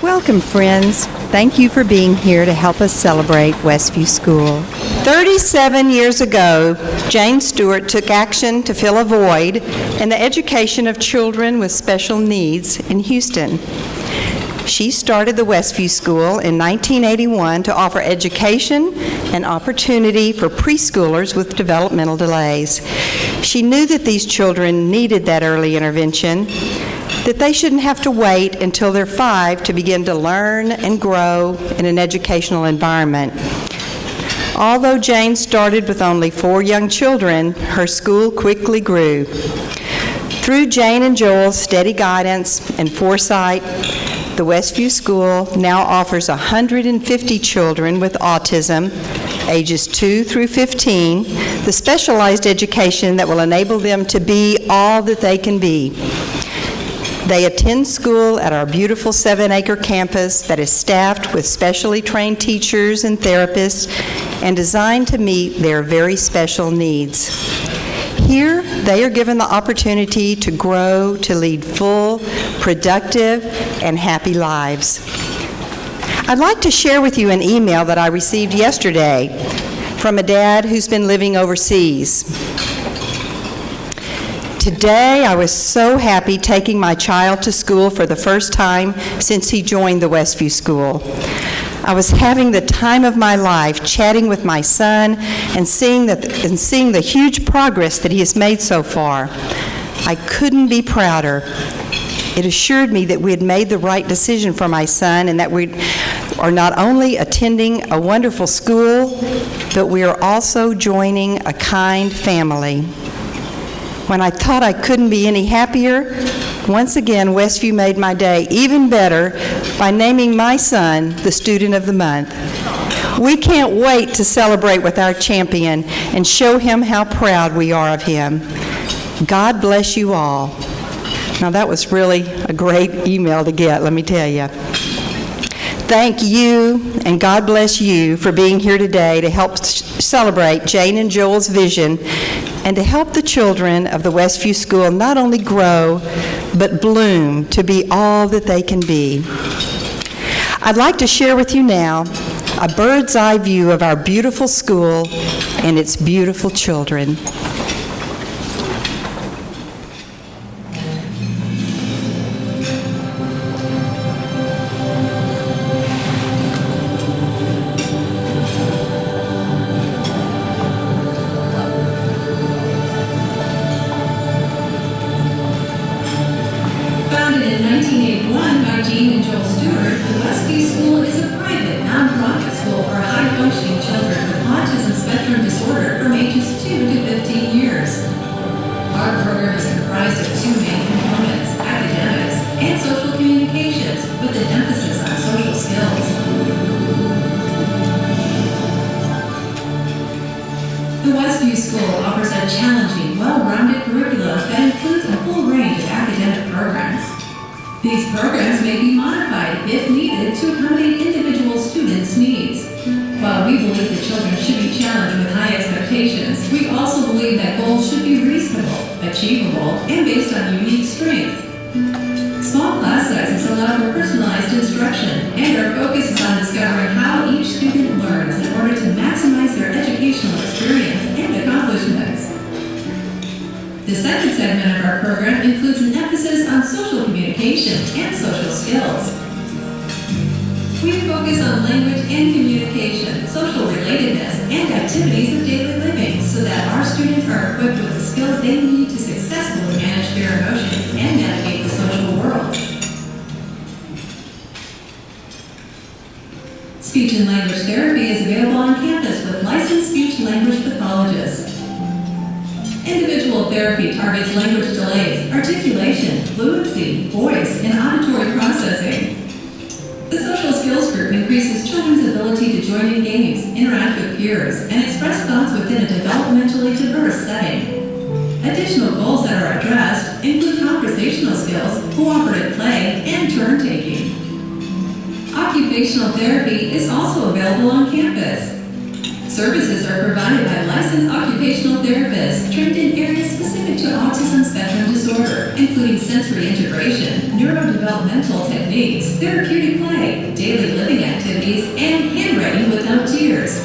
Welcome, friends. Thank you for being here to help us celebrate Westview School. 37 years ago, Jane Stewart took action to fill a void in the education of children with special needs in Houston. She started the Westview School in 1981 to offer education and opportunity for preschoolers with developmental delays. She knew that these children needed that early intervention, that they shouldn't have to wait until they're 5 to begin to learn and grow in an educational environment. Although Jane started with only 4 young children, her school quickly grew. Through Jane and Joel's steady guidance and foresight, the Westview School now offers 150 children with autism, ages 2 through 15, the specialized education that will enable them to be all that they can be. They attend school at our beautiful 7-acre campus that is staffed with specially trained teachers and therapists and designed to meet their very special needs. Here, they are given the opportunity to grow, to lead full, productive, and happy lives. I'd like to share with you an email that I received yesterday from a dad who's been living overseas. Today, I was so happy taking my child to school for the first time since he joined the Westview School. I was having the time of my life chatting with my son and seeing the huge progress that he has made so far. I couldn't be prouder. It assured me that we had made the right decision for my son and that we are not only attending a wonderful school, but we are also joining a kind family. When I thought I couldn't be any happier, once again, Westview made my day even better by naming my son the Student of the Month. We can't wait to celebrate with our champion and show him how proud we are of him. God bless you all. Now, that was really a great email to get, let me tell you. Thank you, and God bless you for being here today to help celebrate Jane and Joel's vision and to help the children of the Westview School not only grow, but bloom to be all that they can be. I'd like to share with you now a bird's eye view of our beautiful school and its beautiful children. These programs may be modified, if needed, to accommodate individual students' needs. While we believe that children should be challenged with high expectations, we also believe that goals should be reasonable, achievable, and based on unique strengths. Small class sizes allow for personalized instruction, and our focus is on discovering how each student learns in order to maximize their educational experience and accomplishments. The second segment of our program includes an emphasis on social communication and social skills. We focus on language and communication, social relatedness, and activities of daily living so that our students are equipped with the skills they need to successfully manage their emotions and navigate the social world. Speech and language therapy is available on campus with licensed speech-language pathologists. Individual therapy targets language delays, articulation, fluency, voice, and auditory processing. The social skills group increases children's ability to join in games, interact with peers, and express thoughts within a developmentally diverse setting. Additional goals that are addressed include conversational skills, cooperative play, and turn-taking. Occupational therapy is also available on campus. Services are provided by licensed occupational therapists trained in areas specific to autism spectrum disorder, including sensory integration, neurodevelopmental techniques, therapeutic play, daily living activities, and handwriting without tears.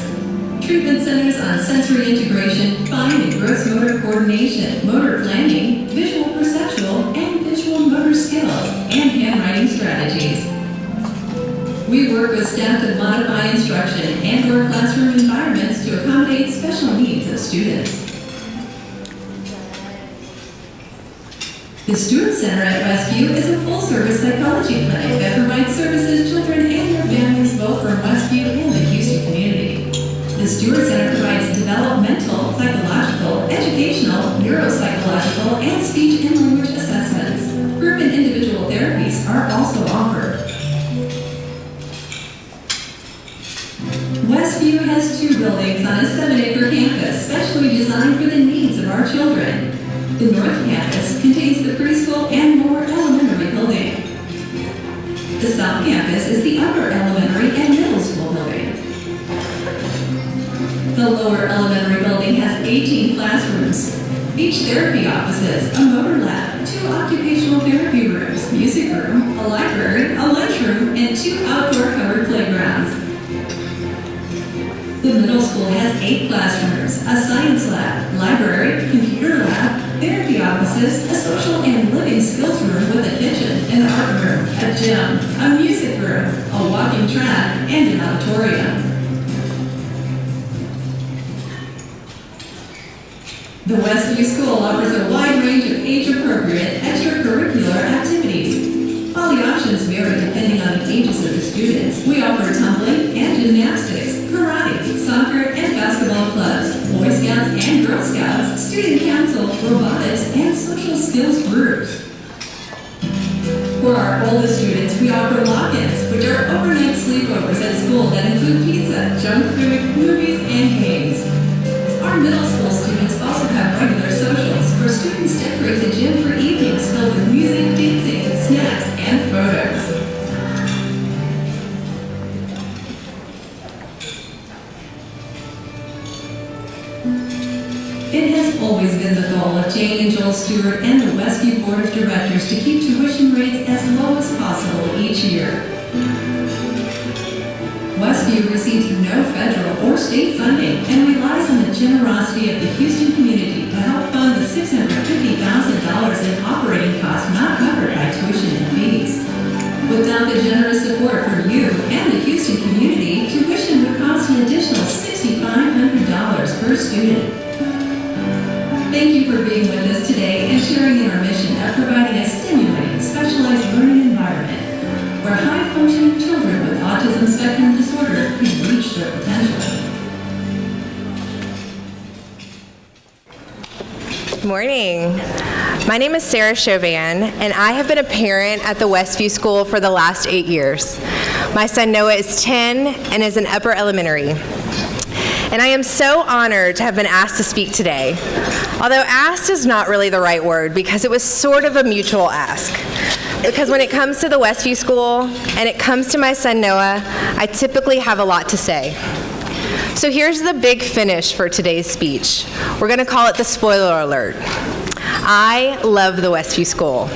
Treatment centers on sensory integration, fine and gross motor coordination, motor planning, visual perceptual, and visual motor skills, and handwriting strategies. We work with staff to modify instruction and/or classroom environments to accommodate special needs of students. The Student Center at Westview is a full-service psychology clinic that provides services to children and their families both from Westview and the Houston community. The Stewart Center provides developmental, psychological, educational, neuropsychological, and speech and language assessments. Group and individual therapies are also offered. Westview has 2 buildings on a 7-acre campus specially designed for the needs of our children. The North Campus contains the preschool and lower elementary building. The South Campus is the upper elementary and middle school building. The lower elementary building has 18 classrooms. Each therapy offices a motor lab, 2 occupational therapy rooms, music room, a library, a lunchroom, and 2 outdoor covered playgrounds. The middle school has 8 classrooms, a science lab, library, computer lab, therapy offices, a social and living skills room with a kitchen, an art room, a gym, a music room, a walking track, and an auditorium. The Westview School offers a wide range of age-appropriate extracurricular activities. While the options vary depending on the ages of the students, we offer tumbling and gymnastics, karate, soccer, and basketball clubs, Boy Scouts and Girl Scouts, student council, robotics, and social skills groups. For our oldest students, we offer lock-ins, which are overnight sleepovers at school that include pizza, junk food, movies, and games. Our middle school students also have regular socials where students decorate the gym for evenings filled with music, dancing, snacks, and photos. It has always been the goal of Jane and Joel Stewart and the Westview Board of Directors to keep tuition rates as low as possible each year. Westview receives no federal or state funding and relies on the generosity of the Houston community to help fund the $650,000 in operating costs not covered by tuition and fees. Without the generous support from you and the Houston community, tuition would cost an additional $6,500 per student. Thank you for being with us today and sharing in our mission of providing a stimulating, specialized learning environment where high-functioning children with autism spectrum disorder can reach their potential. Good morning. My name is Sarah Chauvin, and I have been a parent at the Westview School for the last 8 years. My son Noah is 10 and is in upper elementary. And I am so honored to have been asked to speak today. Although asked is not really the right word because it was sort of a mutual ask. Because when it comes to the Westview School and it comes to my son Noah, I typically have a lot to say. So here's the big finish for today's speech. We're going to call it the spoiler alert. I love the Westview School,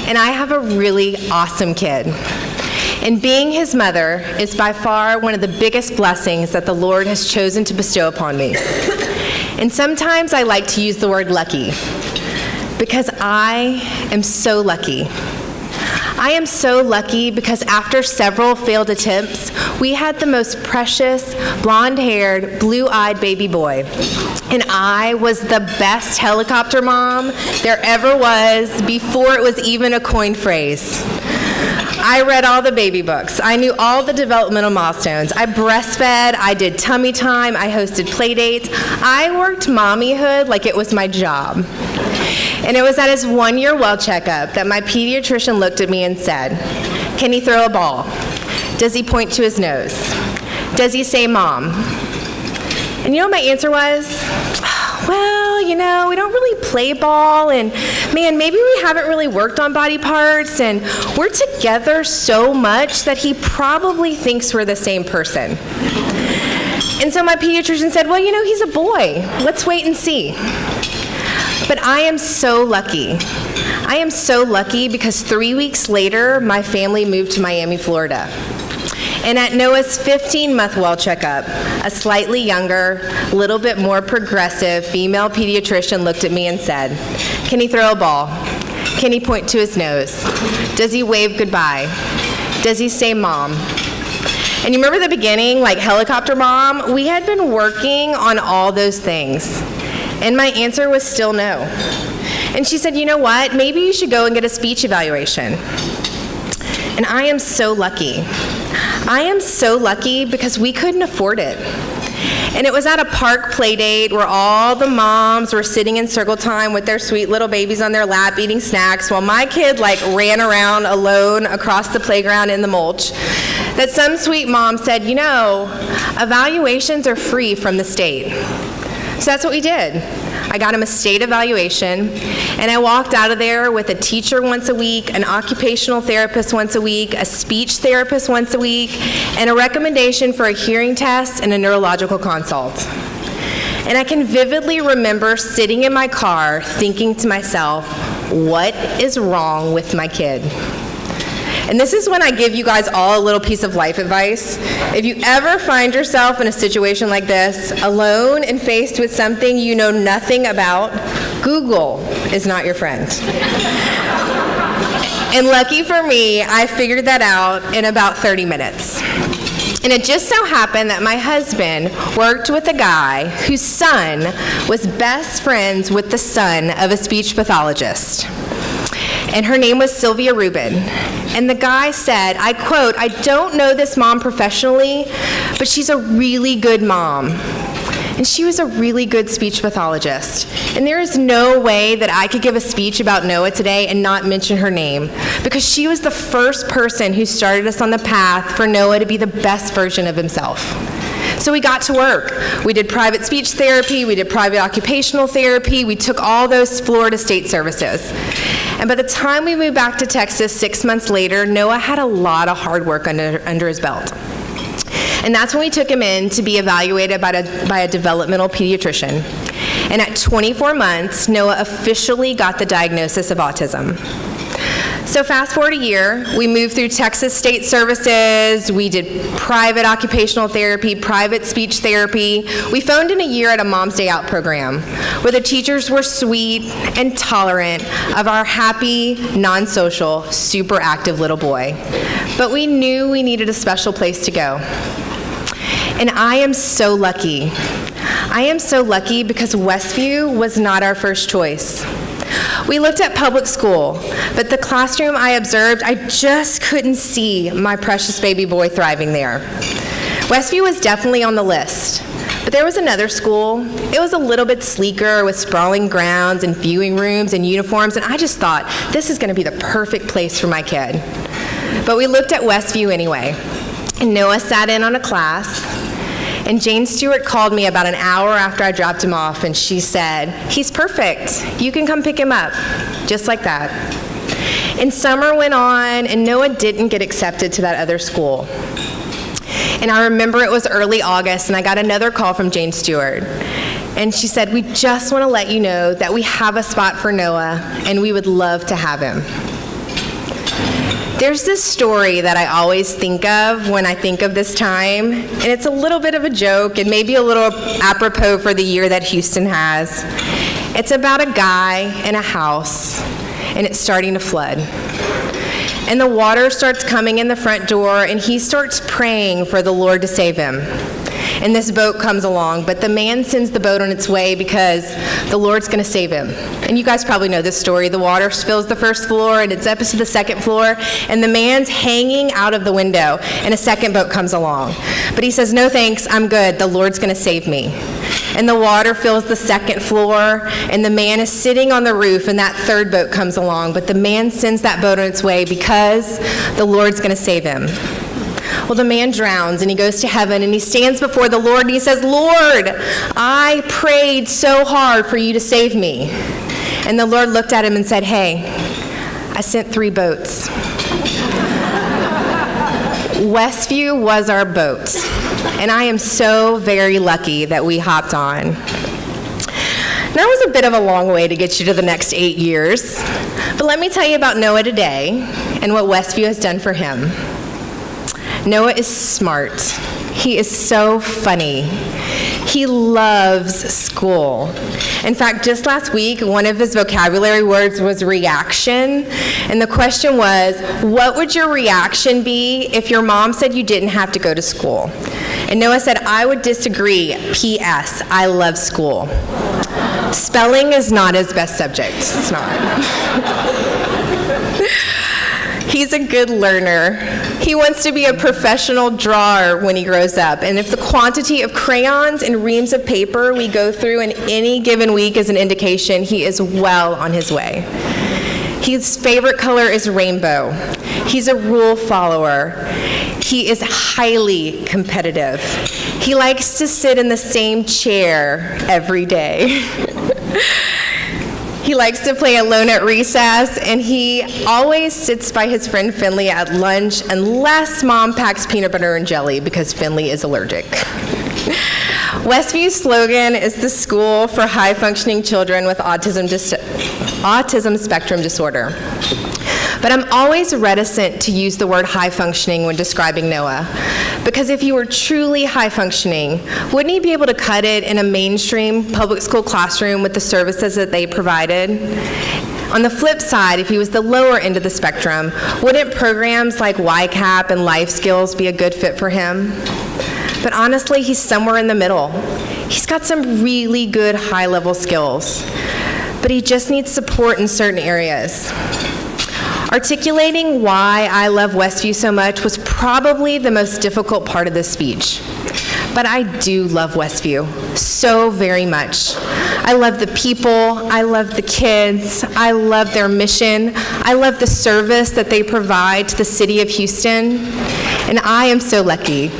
and I have a really awesome kid. And being his mother is by far one of the biggest blessings that the Lord has chosen to bestow upon me. And sometimes I like to use the word lucky, because I am so lucky. I am so lucky because after several failed attempts, we had the most precious, blonde-haired, blue-eyed baby boy. And I was the best helicopter mom there ever was before it was even a coined phrase. I read all the baby books. I knew all the developmental milestones. I breastfed, I did tummy time, I hosted play dates. I worked mommyhood like it was my job. And it was at his 1-year well checkup that my pediatrician looked at me and said, "Can he throw a ball? Does he point to his nose? Does he say mom?" And you know what my answer was? Well, we don't really play ball, and man, maybe we haven't really worked on body parts, and we're together so much that he probably thinks we're the same person. And so my pediatrician said, well, he's a boy. Let's wait and see. But I am so lucky. I am so lucky because 3 weeks later, my family moved to Miami, Florida. And at Noah's 15-month well checkup, a slightly younger, little bit more progressive female pediatrician looked at me and said, can he throw a ball? Can he point to his nose? Does he wave goodbye? Does he say mom? And you remember the beginning, like helicopter mom? We had been working on all those things. And my answer was still no. And she said, you know what? Maybe you should go and get a speech evaluation. And I am so lucky. I am so lucky because we couldn't afford it. And it was at a park play date where all the moms were sitting in circle time with their sweet little babies on their lap eating snacks while my kid ran around alone across the playground in the mulch. That some sweet mom said, evaluations are free from the state. So that's what we did. I got him a state evaluation, and I walked out of there with a teacher once a week, an occupational therapist once a week, a speech therapist once a week, and a recommendation for a hearing test and a neurological consult. And I can vividly remember sitting in my car thinking to myself, what is wrong with my kid? And this is when I give you guys all a little piece of life advice. If you ever find yourself in a situation like this, alone and faced with something you know nothing about, Google is not your friend. And lucky for me, I figured that out in about 30 minutes. And it just so happened that my husband worked with a guy whose son was best friends with the son of a speech pathologist. And her name was Sylvia Rubin. And the guy said, I quote, I don't know this mom professionally, but she's a really good mom. And she was a really good speech pathologist. And there is no way that I could give a speech about Noah today and not mention her name, because she was the first person who started us on the path for Noah to be the best version of himself. So we got to work. We did private speech therapy, we did private occupational therapy, we took all those Florida state services. And by the time we moved back to Texas 6 months later, Noah had a lot of hard work under his belt. And that's when we took him in to be evaluated by a developmental pediatrician. And at 24 months, Noah officially got the diagnosis of autism. So fast forward a year, we moved through Texas State Services, we did private occupational therapy, private speech therapy. We phoned in a year at a Mom's Day Out program, where the teachers were sweet and tolerant of our happy, non-social, super active little boy. But we knew we needed a special place to go. And I am so lucky. I am so lucky because Westview was not our first choice. We looked at public school, but the classroom I observed, I just couldn't see my precious baby boy thriving there. Westview was definitely on the list, but there was another school. It was a little bit sleeker with sprawling grounds and viewing rooms and uniforms, and I just thought, this is going to be the perfect place for my kid. But we looked at Westview anyway, and Noah sat in on a class. And Jane Stewart called me about an hour after I dropped him off, and she said, he's perfect. You can come pick him up. Just like that. And summer went on, and Noah didn't get accepted to that other school. And I remember it was early August, and I got another call from Jane Stewart. And she said, we just want to let you know that we have a spot for Noah, and we would love to have him. There's this story that I always think of when I think of this time, and it's a little bit of a joke and maybe a little apropos for the year that Houston has. It's about a guy in a house, and it's starting to flood. And the water starts coming in the front door, and he starts praying for the Lord to save him. And this boat comes along, but the man sends the boat on its way because the Lord's going to save him. And you guys probably know this story. The water fills the first floor, and it's up to the second floor, and the man's hanging out of the window, and a second boat comes along. But he says, no thanks, I'm good. The Lord's going to save me. And the water fills the second floor, and the man is sitting on the roof, and that third boat comes along. But the man sends that boat on its way because the Lord's going to save him. Well, the man drowns, and he goes to heaven, and he stands before the Lord, and he says, Lord, I prayed so hard for you to save me. And the Lord looked at him and said, hey, I sent 3 boats. Westview was our boat, and I am so very lucky that we hopped on. That was a bit of a long way to get you to the next 8 years, but let me tell you about Noah today and what Westview has done for him. Noah is smart. He is so funny. He loves school. In fact, just last week, one of his vocabulary words was reaction, and the question was, what would your reaction be if your mom said you didn't have to go to school? And Noah said, I would disagree. P.S. I love school. Spelling is not his best subject. It's not. He's a good learner. He wants to be a professional drawer when he grows up. And if the quantity of crayons and reams of paper we go through in any given week is an indication, he is well on his way. His favorite color is rainbow. He's a rule follower. He is highly competitive. He likes to sit in the same chair every day. He likes to play alone at recess, and he always sits by his friend Finley at lunch unless Mom packs peanut butter and jelly because Finley is allergic. Westview's slogan is the school for high-functioning children with autism spectrum disorder. But I'm always reticent to use the word high-functioning when describing Noah, because if he were truly high-functioning, wouldn't he be able to cut it in a mainstream public school classroom with the services that they provided? On the flip side, if he was the lower end of the spectrum, wouldn't programs like YCAP and Life Skills be a good fit for him? But honestly, he's somewhere in the middle. He's got some really good high-level skills, but he just needs support in certain areas. Articulating why I love Westview so much was probably the most difficult part of this speech. But I do love Westview so very much. I love the people, I love the kids, I love their mission, I love the service that they provide to the city of Houston, and I am so lucky.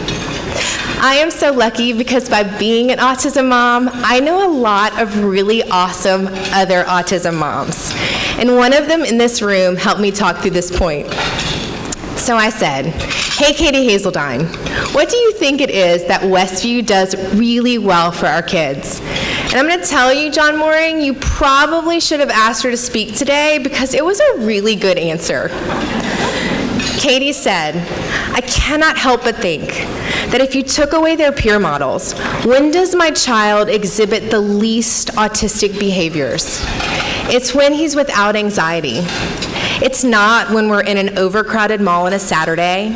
I am so lucky because by being an autism mom, I know a lot of really awesome other autism moms. And one of them in this room helped me talk through this point. So I said, hey, Katie Hazeldine, what do you think it is that Westview does really well for our kids? And I'm going to tell you, John Mooring, you probably should have asked her to speak today because it was a really good answer. Katie said, I cannot help but think that if you took away their peer models, when does my child exhibit the least autistic behaviors? It's when he's without anxiety. It's not when we're in an overcrowded mall on a Saturday,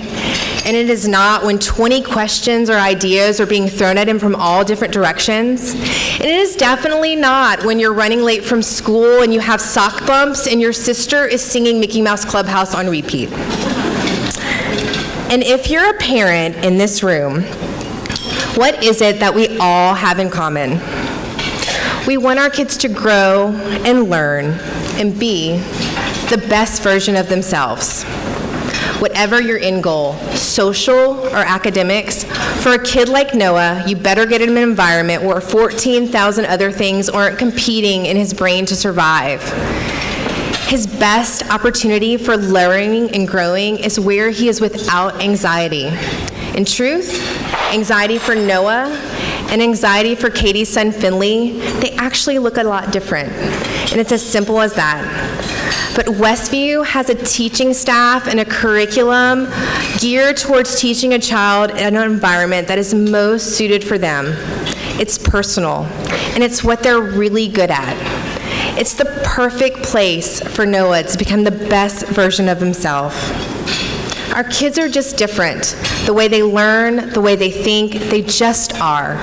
and it is not when 20 questions or ideas are being thrown at him from all different directions. And it is definitely not when you're running late from school and you have sock bumps and your sister is singing Mickey Mouse Clubhouse on repeat. And if you're a parent in this room, what is it that we all have in common? We want our kids to grow and learn and be the best version of themselves. Whatever your end goal, social or academics, for a kid like Noah, you better get him in an environment where 14,000 other things aren't competing in his brain to survive. His best opportunity for learning and growing is where he is without anxiety. In truth, anxiety for Noah and anxiety for Katie's son Finley, they actually look a lot different. And it's as simple as that. But Westview has a teaching staff and a curriculum geared towards teaching a child in an environment that is most suited for them. It's personal, and it's what they're really good at. It's the perfect place for Noah to become the best version of himself. Our kids are just different. The way they learn, the way they think, they just are.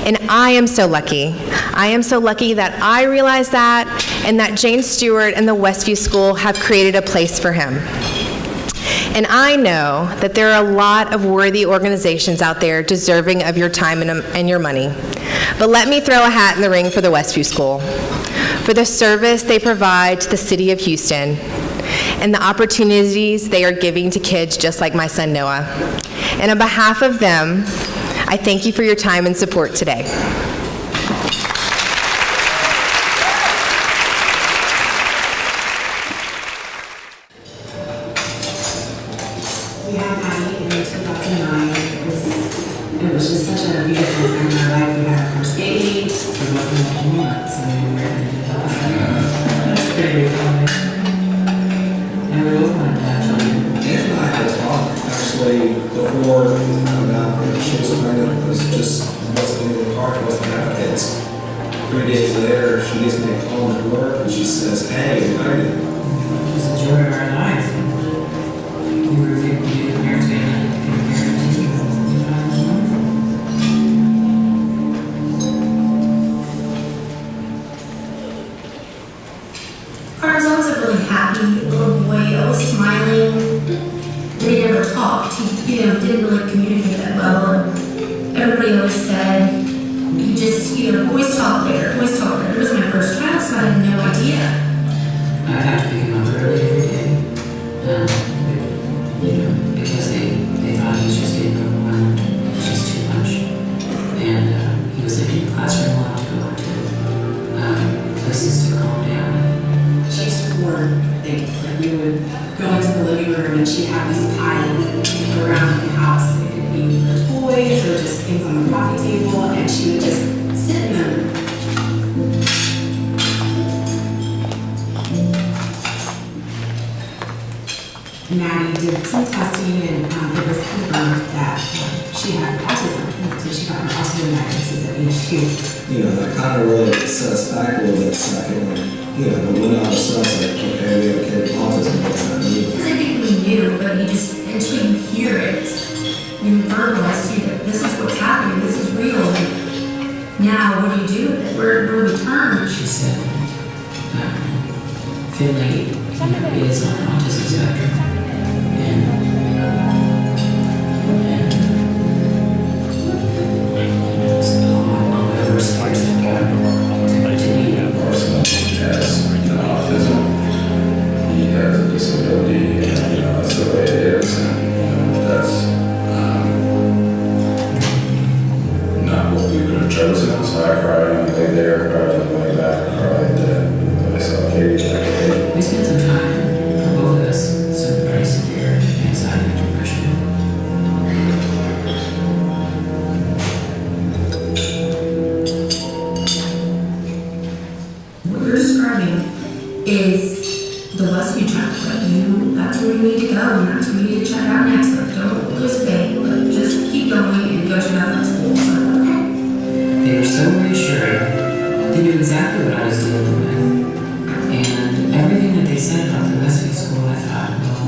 And I am so lucky. I am so lucky that I realized that and that Jane Stewart and the Westview School have created a place for him. And I know that there are a lot of worthy organizations out there deserving of your time and your money. But let me throw a hat in the ring for the Westview School, for the service they provide to the city of Houston, and the opportunities they are giving to kids just like my son Noah. And on behalf of them, I thank you for your time and support today. We have Maddie and Mr. it was just such a beautiful time in our life. We had our first baby. It wasn't what you want, so we were ready to help. That's a pretty big family. And we both wanted to have children. Angela and I had a talk actually before we found out that she was pregnant. It was just wasn't in the car, she wasn't having kids. 3 days later, she gives me a call at work and she says, "Hey, I'm pregnant." It was the joy of our lives. We were able to be the parents we had to be the parents. We thought it was wonderful. Carter was always a really happy little boy, always smiling. But he never talked. He, didn't really communicate that well. Everybody always said, you just, boys talk later, boys talk later. It was my first child, so I had no idea. I'd have to pick him up early every day. Because they thought he was just getting overwhelmed. It was just too much. And he was in the classroom a lot to go to places to calm down. She used to hoard things. Like we would go into the living room and she'd have these piles around the house. It could be her toys or just things on the coffee table, and she would just sit in them. Maddie did some testing and it was confirmed that she had autism. So she got her autism diagnosis at age 2. That kind of really set us back a little bit second when, we went out of stress, like, okay, we have a kid with autism, what does that mean? Because I think we knew, but you just, until you hear it, you verbalize to you that this is what's happening, this is real. And now, what do you do with it? Where do we turn? She said, Finley, is on the autism spectrum. We spent some time for both of us, some pretty severe anxiety and depression. What you're describing is the Westview chapter. That's where you need to go, and that's where you need to check out next. Like, don't lose faith, but just keep going and go check out that school. So, okay. They were so reassuring. They knew exactly what I was dealing with. And everything that they said about the Westview School, I thought, well,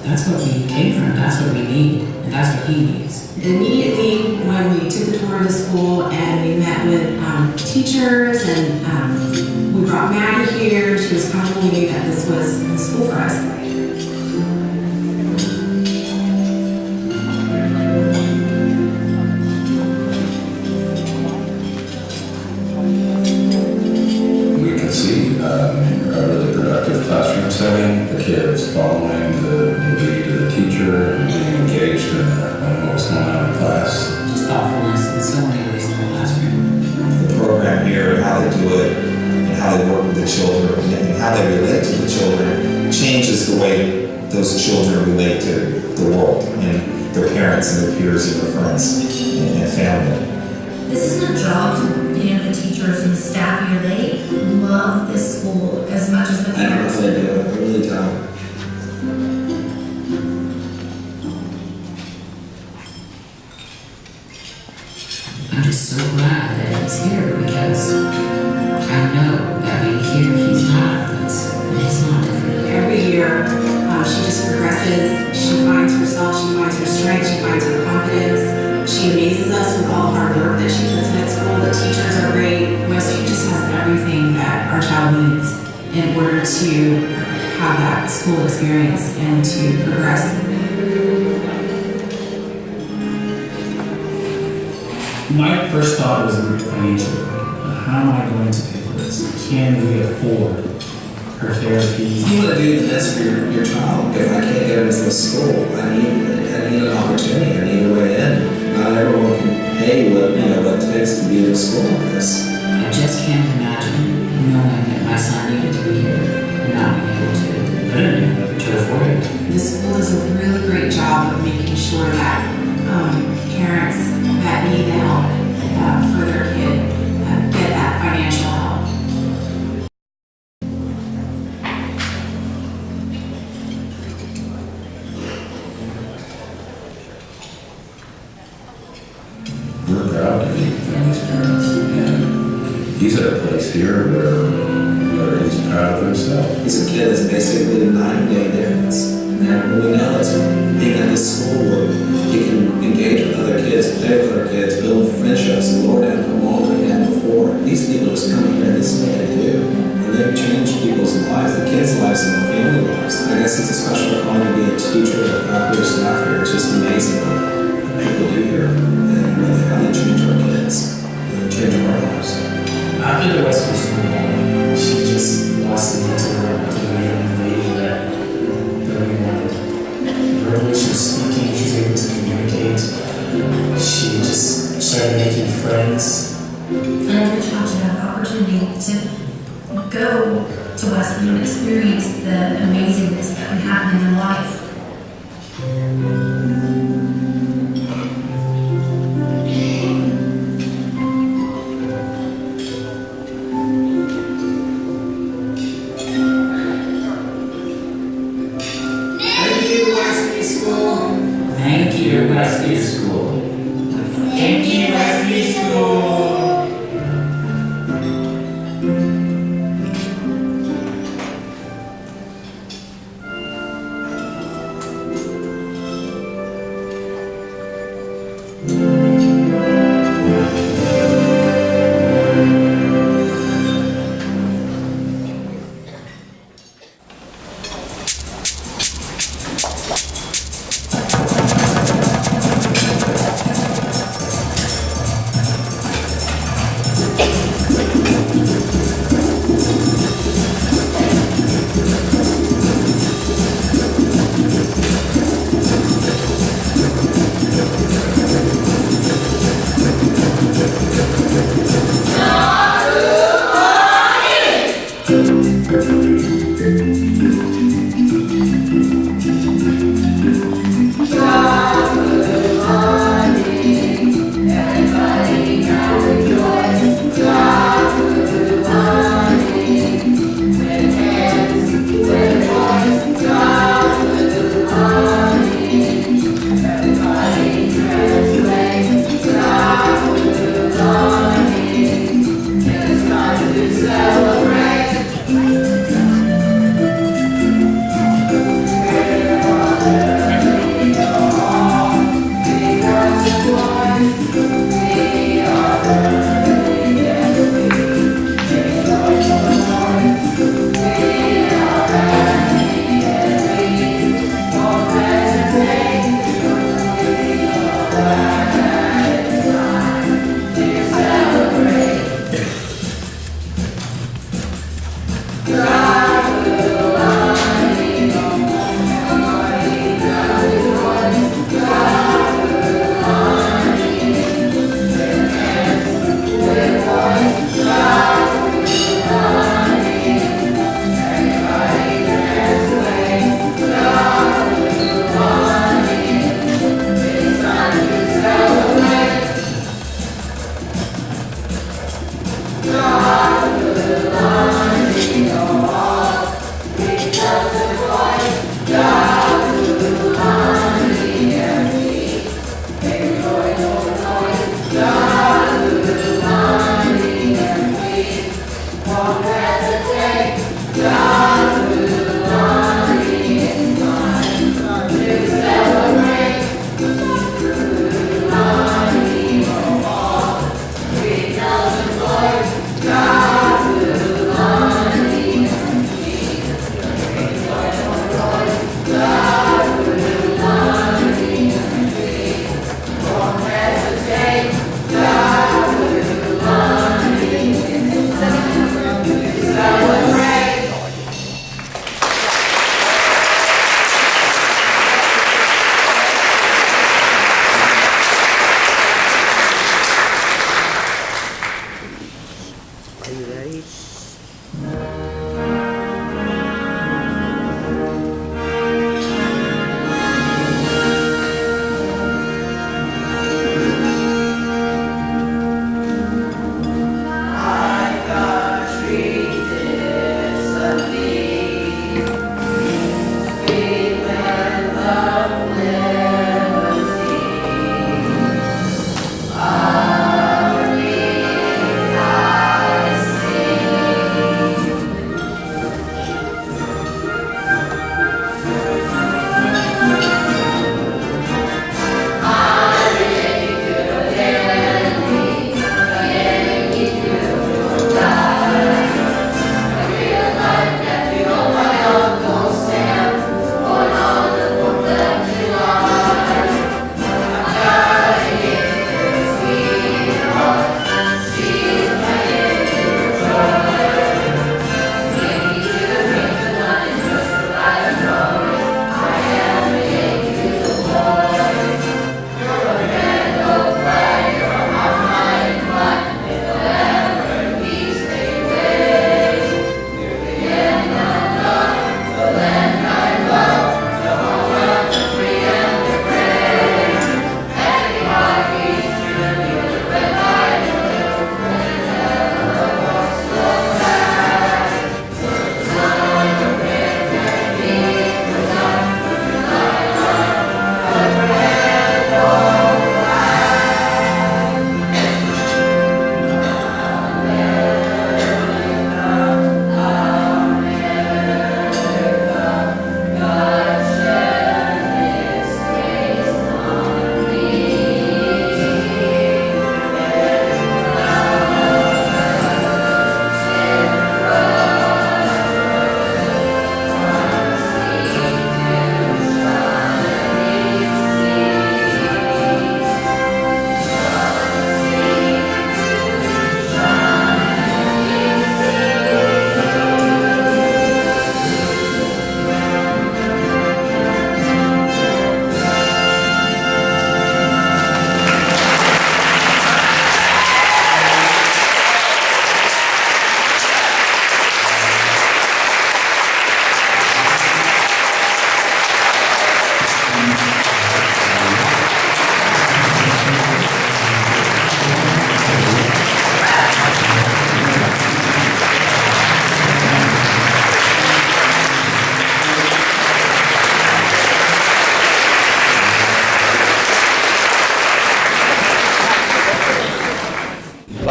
that's what we came from, that's what we need, and that's what he needs. Immediately when we took the tour of the school and we met with teachers and we brought Maddie here, she was comfortable, we knew that this was the school for us. We can see a really productive classroom setting, the kids following the lead of the teacher and being engaged in what was going on in class. Just thoughtfulness in so many ways in the classroom. The program here, how they do it, and how they work with the children, and how they relate to the children, changes the way those children relate to the world, and their parents and their peers and their friends and family. This is their job to, the teachers and the staff here, they love this school as much as the parents do. They really do. I'm just so glad that he's here because I know that being here, he's not this, and he's not different. Every year, she just progresses, she finds herself, she finds her strength, she finds her confidence. She amazes us with all the hard work that she puts in at school. The teachers are great. Westview just has everything that our child needs in order to have that school experience and to progress. My first thought was financial. How am I going to pay for this? Can we afford her therapy? You want to do the best for your child. If I can't get into this school, I need an opportunity. I need a way in. Not everyone can pay what it takes to be in a school like this. I just can't imagine knowing that my son needed to be here and not being able to afford it. This school does a really great job of making sure that parents that need the help for their kid get that financial help. We're proud to be Finley's parents, and he's at a place here where he's proud of himself. He's a kid that's basically a 9-day difference. And we know it's being at this school where he can engage with other kids, play with other kids, build friendships, and Lord had come longer than he had before. These people just come here and this is what they do. And they've changed people's lives, the kids' lives and the family lives. I guess it's a special calling to be a teacher or a faculty or staff here. It's just amazing what people do here and how they change our kids and change our lives. After the Westview School, she just lost the mentor of the young lady that we wanted. Verbally, she was speaking, she was able to communicate. She just started making friends. And every child should have the opportunity to go to Westview and experience the amazingness that can happen in their life. Thank you, Westview School. Thank you, Westview School. Take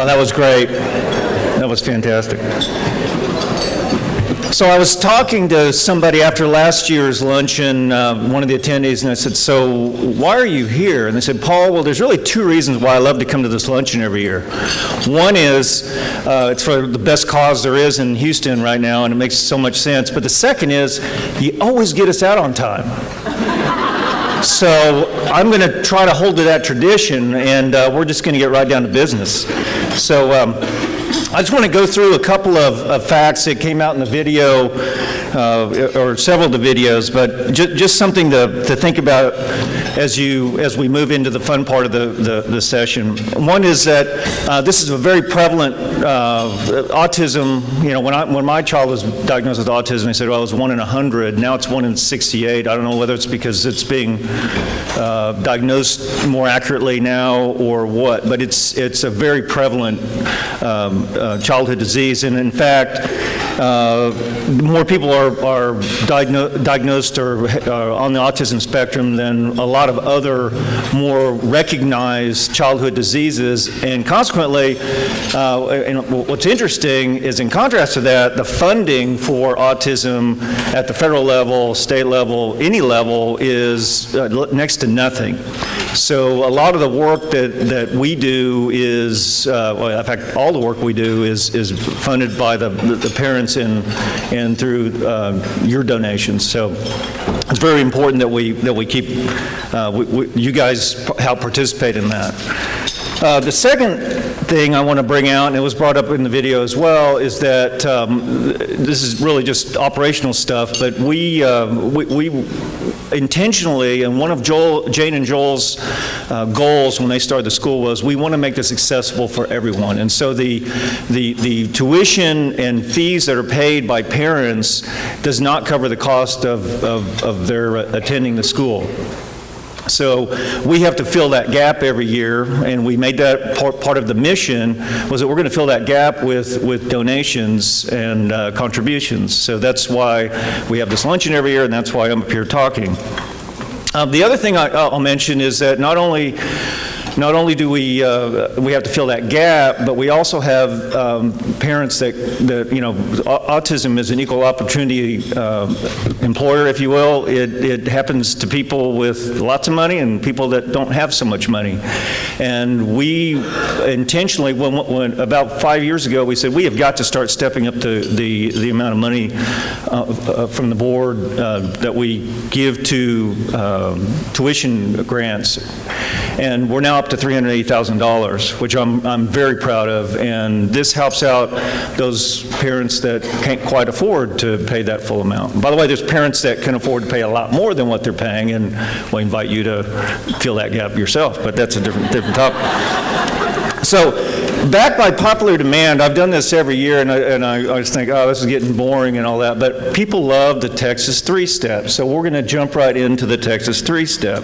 Well, that was great. That was fantastic. So I was talking to somebody after last year's luncheon, one of the attendees, and I said, so why are you here? And they said, Paul, well, there's really two reasons why I love to come to this luncheon every year. One is it's for the best cause there is in Houston right now, and it makes so much sense. But the second is you always get us out on time. So I'm going to try to hold to that tradition, and we're just going to get right down to business. So I just want to go through a couple of facts that came out in the video, or several of the videos, but just something to think about as we move into the fun part of the session. One is that this is a very prevalent autism. You know, when my child was diagnosed with autism, they said, well, it was 1 in 100. Now it's 1 in 68. I don't know whether it's because it's being diagnosed more accurately now or what, but it's a very prevalent childhood disease, and in fact, more people are diagnosed or on the autism spectrum than a lot of other more recognized childhood diseases, and consequently, and what's interesting is in contrast to that, the funding for autism at the federal level, state level, any level is next to nothing. So a lot of the work that we do is, well, in fact, all the work we do is funded by the parents and through your donations. So it's very important that we keep you guys help participate in that. The second thing I want to bring out, and it was brought up in the video as well, is that this is really just operational stuff, but we intentionally, and one of Jane and Joel's goals when they started the school was we want to make this accessible for everyone. And so the tuition and fees that are paid by parents does not cover the cost of their attending the school. So we have to fill that gap every year, and we made that part of the mission was that we're going to fill that gap with donations and contributions. So that's why we have this luncheon every year, and that's why I'm up here talking. The other thing I'll mention is that not only do we have to fill that gap, but we also have parents that you know, autism is an equal opportunity employer, if you will. It happens to people with lots of money and people that don't have so much money. And we intentionally, when about 5 years ago, we said we have got to start stepping up the amount of money from the board that we give to tuition grants. And we're now up to $380,000, which I'm very proud of, and this helps out those parents that can't quite afford to pay that full amount. By the way, there's parents that can afford to pay a lot more than what they're paying, and we invite you to fill that gap yourself, but that's a different topic. So, backed by popular demand, I've done this every year, and I just think, oh, this is getting boring and all that, but people love the Texas 3-step, so we're going to jump right into the Texas 3-step.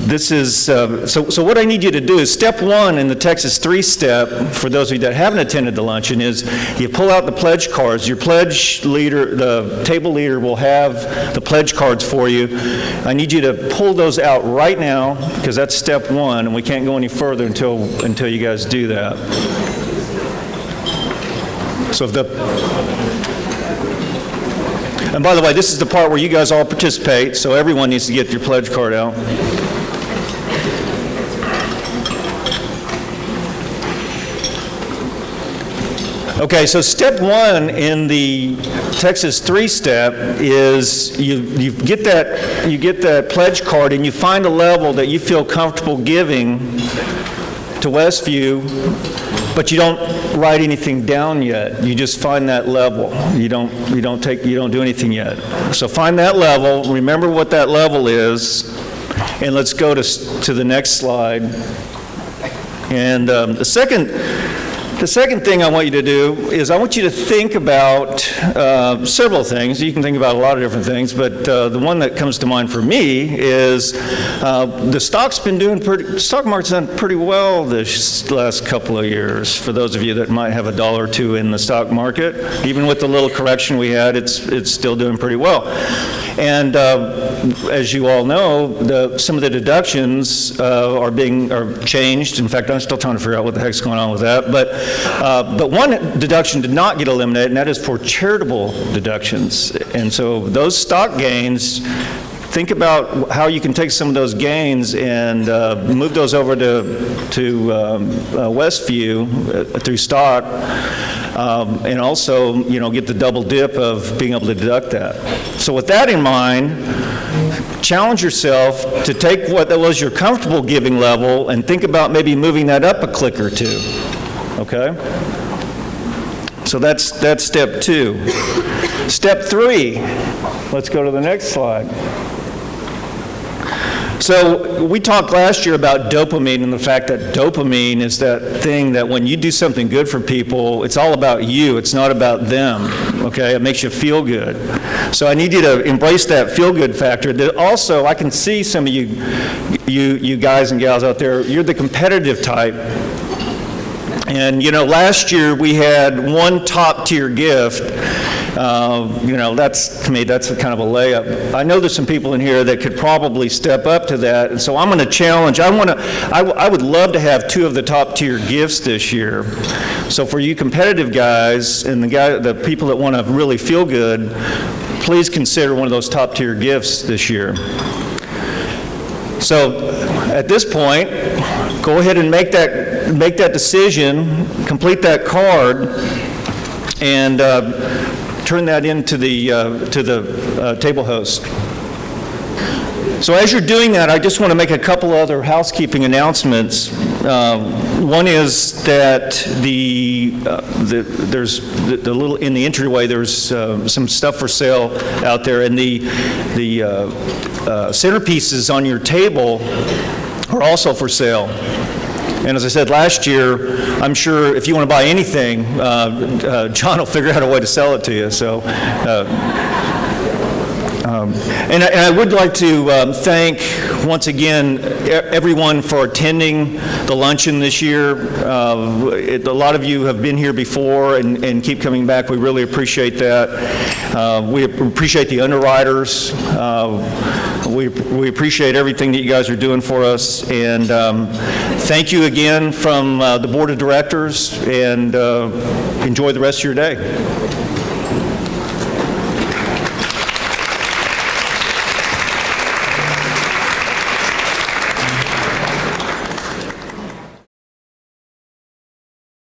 This is, so what I need you to do is step one in the Texas 3-step, for those of you that haven't attended the luncheon, is you pull out the pledge cards. Your pledge leader, the table leader, will have the pledge cards for you. I need you to pull those out right now, because that's step one, and we can't go any further until you guys do that. So and by the way, this is the part where you guys all participate, so everyone needs to get your pledge card out. Okay, so step one in the Texas 3-step is you get that pledge card and you find a level that you feel comfortable giving to Westview, but you don't write anything down yet. You just find that level. You don't do anything yet. So find that level, remember what that level is, and let's go to the next slide. And the second The second thing I want you to do is I want you to think about several things. You can think about a lot of different things, but the one that comes to mind for me is the stock market's done pretty well this last couple of years. For those of you that might have $1 or $2 in the stock market, even with the little correction we had, it's still doing pretty well. And as you all know, some of the deductions are changed. In fact, I'm still trying to figure out what the heck's going on with that. But one deduction did not get eliminated, and that is for charitable deductions. And so those stock gains, think about how you can take some of those gains and move those over to Westview through stock, and also, get the double dip of being able to deduct that. So with that in mind, challenge yourself to take what that was your comfortable giving level and think about maybe moving that up a click or two. Okay? So that's step 2. Step 3, let's go to the next slide. So we talked last year about dopamine and the fact that dopamine is that thing that when you do something good for people, it's all about you, it's not about them, okay? It makes you feel good. So I need you to embrace that feel-good factor. Also, I can see some of you guys and gals out there, you're the competitive type. And, last year we had one top-tier gift. To me, that's kind of a layup. I know there's some people in here that could probably step up to that, and so I'm going to challenge. I would love to have 2 of the top-tier gifts this year. So for you competitive guys and the people that want to really feel good, please consider one of those top-tier gifts this year. So at this point, go ahead and make that decision, complete that card, and turn that into the table host. So as you're doing that, I just want to make a couple other housekeeping announcements. One is that there's the little in the entryway. There's some stuff for sale out there, and the centerpieces on your table are also for sale. And as I said last year, I'm sure if you want to buy anything, John will figure out a way to sell it to you. So, and I would like to thank once again everyone for attending the luncheon this year. A lot of you have been here before and keep coming back. We really appreciate that. We appreciate the underwriters. We appreciate everything that you guys are doing for us, and thank you again from the board of directors, and enjoy the rest of your day.